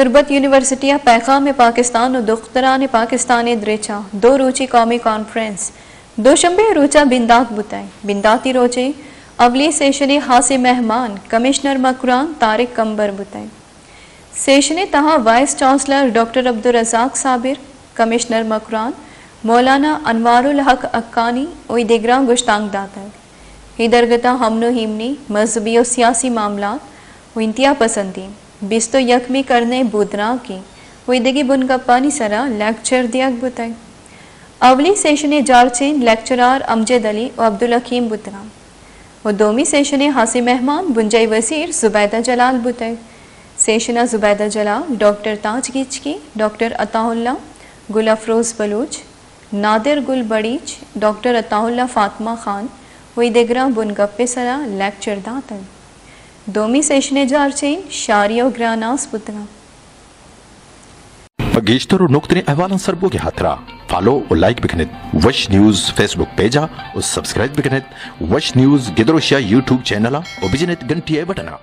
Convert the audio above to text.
تربت university پیغام پاکستان و دختران پاکستان دریچا دو روچی قومی کانفرنس دوشنبے روچا بندات بتائیں بنداتی روچے اولی سیشن خاص مہمان کمشنر مکران طارق کمبر بتائیں سیشن تہا وائس چانسلر ڈاکٹر عبدالرزاق صابر کمشنر مکران مولانا انوار الحق اکانی اوئی دیگراں گشتانگ داتا ہی درگتا ہمن و ہیمنی مذہبی و سیاسی معاملات و انتہا پسندی بیستو یکمی کرنے بودراں کی وہی دگی بن گپانی سرا لیکچر دیاگ بتائی اولی سیشن جارچین لیکچرار امجد علی و عبدالحکیم بترام و دومی سیشن حاسی مہمان بنجائی وزیر زبیدہ جلال بتائی سیشنہ زبیدہ جلال ڈاکٹر تاج گیچکی ڈاکٹر عطا اللہ گل افروز بلوچ نادر گل بڑیچ ڈاکٹر عطا اللہ فاطمہ خان وہی دگراں بن گپے سرا لیکچر داتا دومی سیشن جارچین شاریو گراناس بتنا گیشتر و نقطۂ احوالن سربو کے ہاتھرا فالو و لائک بکنت وش نیوز فیس بک پیجا اور سبسکرائب بکنت وش نیوز گدروشیا یوٹیوب چینل اور بجنت گھنٹی بٹنا